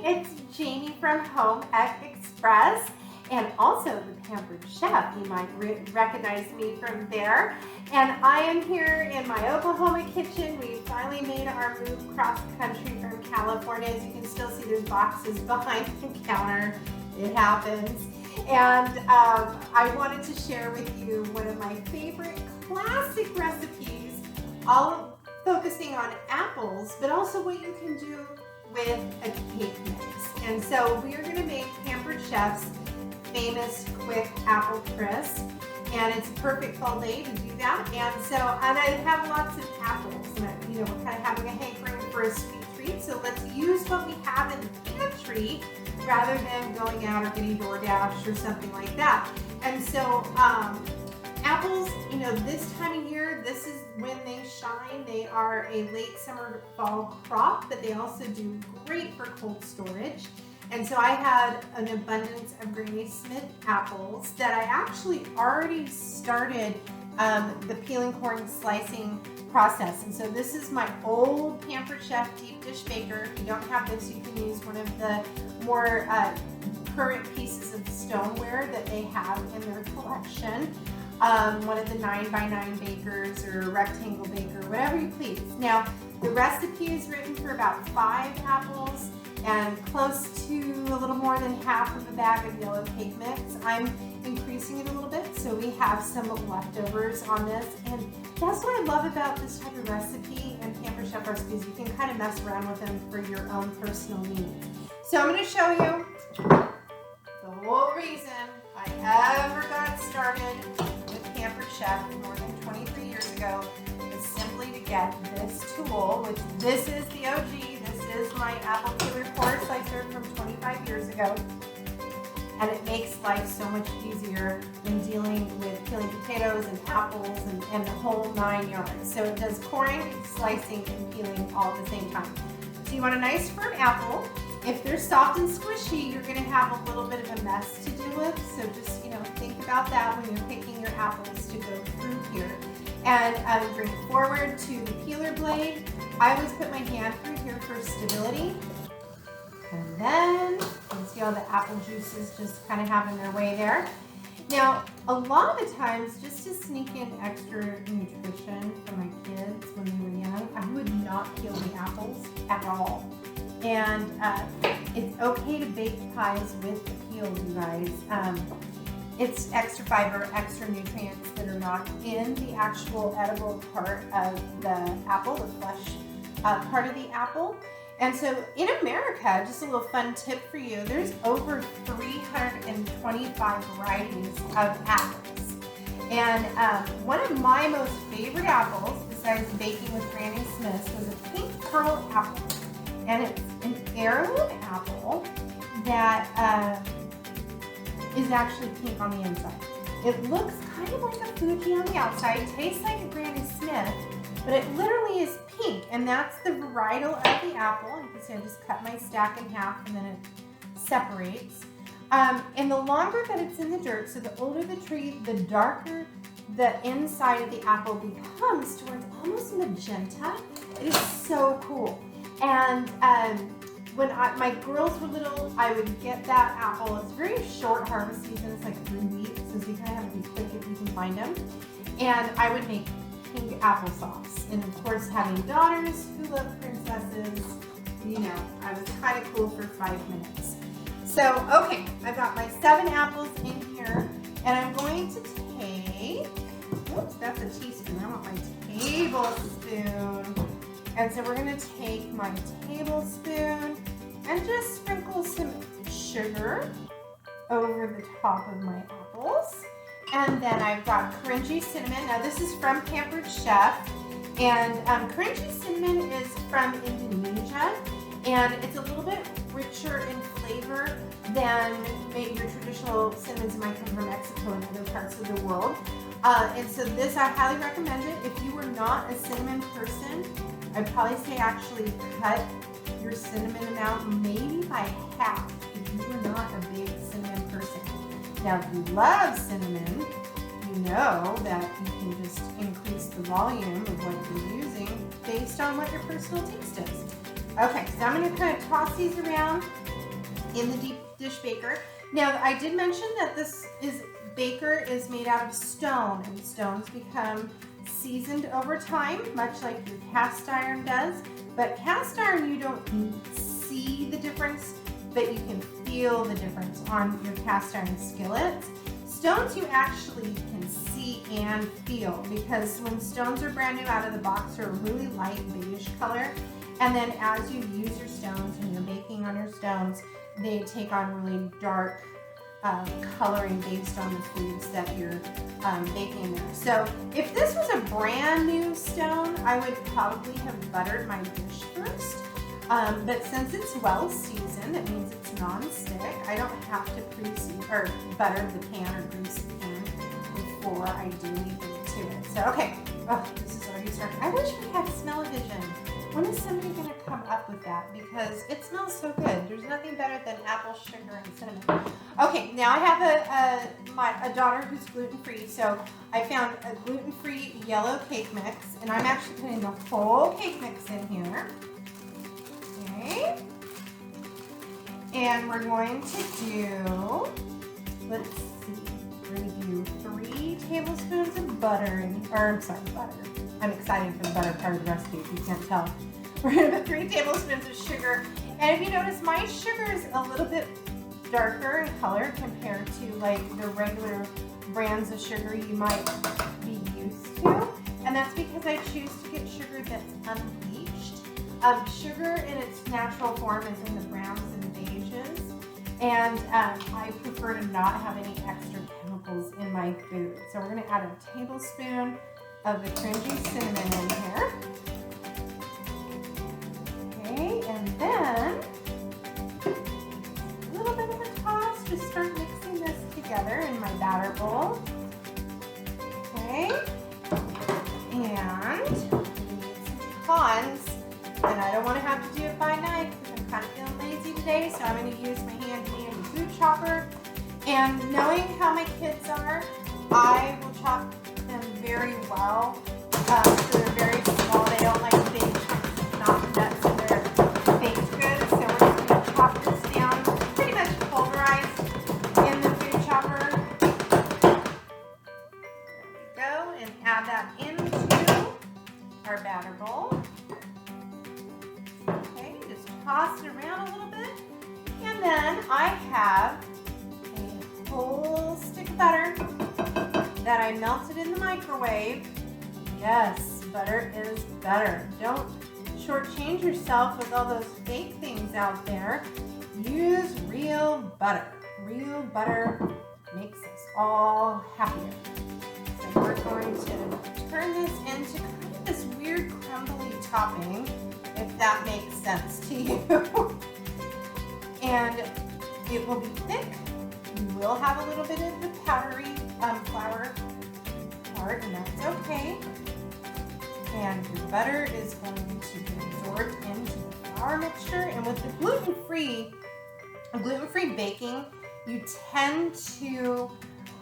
it's Jamie from Home Ec Express, and also the Pampered Chef. You might recognize me from there. And I am here in my Oklahoma kitchen. We finally made our move across the country from California. As you can still see, there's boxes behind the counter. It happens. And I wanted to share with you one of my favorite classic recipes, all focusing on apples, but also what you can do with a cake mix. And so we are going to make Pampered Chef's famous quick apple crisp, and it's a perfect fall day to do that. And I have lots of apples, and we're kind of having a hankering for a sweet treat, so let's use what we have in the pantry rather than going out or getting DoorDash or something like that. And so apples, this time of year, this is when they shine. They are a late summer fall crop, but they also do great for cold storage. And so I had an abundance of Granny Smith apples that I actually already started the peeling, coring, slicing process. And so this is my old Pampered Chef deep dish baker. If you don't have this, you can use one of the more current pieces of stoneware that they have in their collection. One of the 9x9 bakers or rectangle baker, whatever you please. Now, the recipe is written for about 5 apples and close to a little more than half of a bag of yellow cake mix. I'm increasing it a little bit, so we have some leftovers on this. And that's what I love about this type of recipe and Pampered Chef recipes. You can kind of mess around with them for your own personal needs. So I'm going to show you the whole reason I ever got started with Pampered Chef more than 23 years ago is simply to get this tool, which this is the OG. This is my apple peeler core slicer from 25 years ago. And it makes life so much easier when dealing with peeling potatoes and apples and the whole 9 yards. So it does coring, slicing, and peeling all at the same time. So you want a nice firm apple. If they're soft and squishy, you're going to have a little bit of a mess to deal with. So just, think about that when you're picking your apples to go through here. And bring it forward to the peeler blade. I always put my hand through here for stability. And then, you can see all the apple juices just kind of having their way there. Now, a lot of the times, just to sneak in extra nutrition for my kids when they were young, I would not peel the apples at all. And it's okay to bake pies with the peel, you guys. It's extra fiber, extra nutrients that are not in the actual edible part of the apple, the flesh part of the apple. And so in America, just a little fun tip for you, there's over 325 varieties of apples. And one of my most favorite apples, besides baking with Granny Smith's, was a pink pearl apple. And it's an heirloom apple that is actually pink on the inside. It looks kind of like a Fuji on the outside, tastes like a Granny Smith, but it literally is pink, and that's the varietal of the apple. You can see I just cut my stack in half and then it separates. And the longer that it's in the dirt, so the older the tree, the darker the inside of the apple becomes to where it's almost magenta. It is so cool. And when my girls were little, I would get that apple. It's very short harvest season. It's like 3 weeks, so you kind of have to be quick if you can find them. And I would make pink applesauce. And of course, having daughters who love princesses, I was kind of cool for 5 minutes. So, okay, I've got my 7 apples in here, and I'm going to take, oops, that's a teaspoon. I want my tablespoon. And so we're going to take my tablespoon and just sprinkle some sugar over the top of my apples. And then I've got crunchy cinnamon. Now this is from Pampered Chef. And crunchy cinnamon is from Indonesia. And it's a little bit richer in flavor than maybe your traditional cinnamons that might come from Mexico and other parts of the world. And so this, I highly recommend it. If you were not a cinnamon person, I'd probably say actually cut your cinnamon amount maybe by half if you were not a big cinnamon person. Now, if you love cinnamon, you know that you can just increase the volume of what you're using based on what your personal taste is. Okay, so I'm going to kind of toss these around in the deep dish baker. Now, I did mention that this baker is made out of stone, and stones become seasoned over time, much like your cast iron does. But cast iron, you don't see the difference, but you can feel the difference on your cast iron skillets. Stones you actually can see and feel, because when stones are brand new out of the box, they're a really light beige color. And then as you use your stones and you're baking on your stones, they take on really dark coloring based on the foods that you're baking in there. So if this was a brand new stone, I would probably have buttered my dish first. But since it's well seasoned, it means it's non-stick. I don't have to butter the pan or grease the pan before I do anything to it. So okay, this is already starting. I wish we had smell-o-vision. When is somebody going to come up with that? Because it smells so good. There's nothing better than apple, sugar, and cinnamon. Okay, now I have a daughter who's gluten-free, so I found a gluten-free yellow cake mix, and I'm actually putting the whole cake mix in here. Okay. And we're going to do, let's see, we're going to do 3 tablespoons of butter, butter. I'm excited for the butter part of the recipe, if you can't tell. We're going to put 3 tablespoons of sugar. And if you notice, my sugar is a little bit darker in color compared to like the regular brands of sugar you might be used to. And that's because I choose to get sugar that's unbleached. Sugar in its natural form is in the browns and beiges. And I prefer to not have any extra chemicals in my food. So we're going to add a tablespoon of the crunchy cinnamon in here. Okay, and then a little bit of a toss. Just start mixing this together in my batter bowl. Okay, and we need some pecans, and I don't want to have to do it by knife because I'm kind of feeling lazy today, so I'm going to use my handy food chopper. And knowing how my kids are, I will chop them very well. So they're very small. They don't like big chunks of knocked nuts in their baked goods. So we're just going to chop this down, pretty much pulverized in the food chopper. There we go, and add that into our batter bowl. Okay, just toss it around a little bit. And then I have a whole stick of butter that I melted in the microwave. Yes, butter is better. Don't shortchange yourself with all those fake things out there. Use real butter. Real butter makes us all happier. So we're going to turn this into kind of this weird crumbly topping, if that makes sense to you. And it will be thick. You will have a little bit of the powdery flour part, and that's okay. And your butter is going to get absorbed into the flour mixture. And with the gluten-free baking, you tend to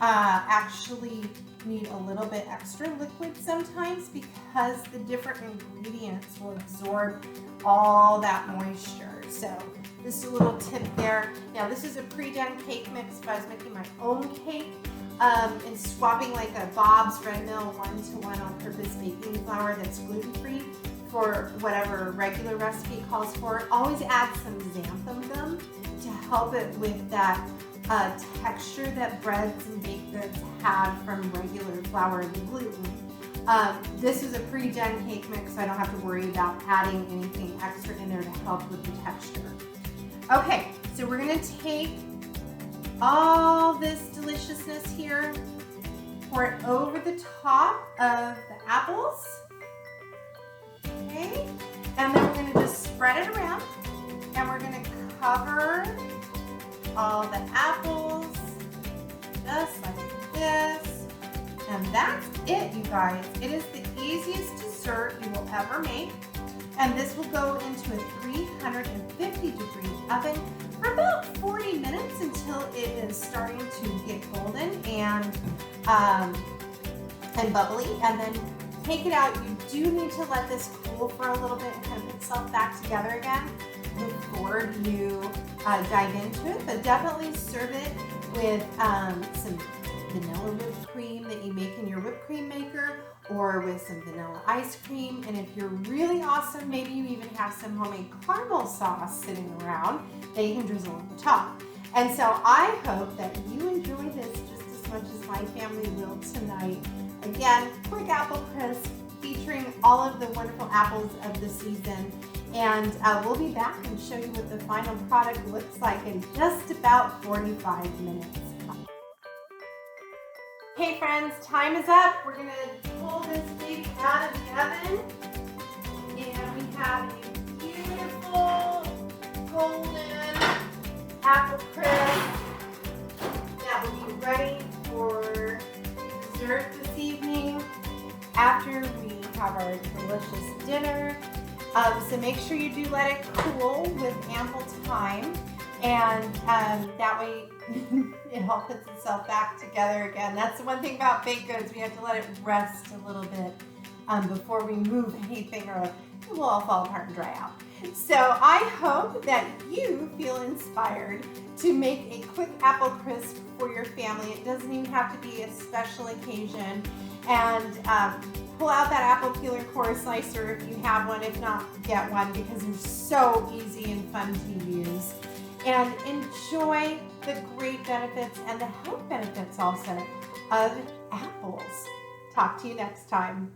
actually need a little bit extra liquid sometimes, because the different ingredients will absorb all that moisture. So this is a little tip there. Now this is a pre-done cake mix. If I was making my own cake and swapping like a Bob's Red Mill 1-to-1 all-purpose baking flour that's gluten-free for whatever regular recipe calls for, always add some xanthan gum to help it with that texture that breads and baked goods have from regular flour and gluten. This is a pre-done cake mix, so I don't have to worry about adding anything extra in there to help with the texture. Okay, so we're going to take all this deliciousness here, pour it over the top of the apples. Okay, and then we're going to just spread it around, and we're going to cover all the apples just like this. And that's it, you guys. It is the easiest dessert you will ever make. And this will go into a 350-degree oven for about 40 minutes until it is starting to get golden and bubbly. And then take it out. You do need to let this cool for a little bit and kind of put itself back together again. before you dive into it, but definitely serve it with some vanilla whipped cream that you make in your whipped cream maker, or with some vanilla ice cream. And if you're really awesome, maybe you even have some homemade caramel sauce sitting around that you can drizzle on the top. And so I hope that you enjoy this just as much as my family will tonight. Again, quick apple crisp featuring all of the wonderful apples of the season. And we'll be back and show you what the final product looks like in just about 45 minutes. Hey friends, time is up. We're gonna pull this baby out of the oven. And we have a beautiful golden apple crisp that will be ready for dessert this evening after we have our delicious dinner. So make sure you do let it cool with ample time, and that way it all puts itself back together again. That's the one thing about baked goods, we have to let it rest a little bit before we move anything, or it will all fall apart and dry out. So I hope that you feel inspired to make a quick apple crisp for your family. It doesn't even have to be a special occasion. And pull out that apple peeler core slicer if you have one. If not, get one, because they're so easy and fun to use. And enjoy the great benefits and the health benefits also of apples. Talk to you next time.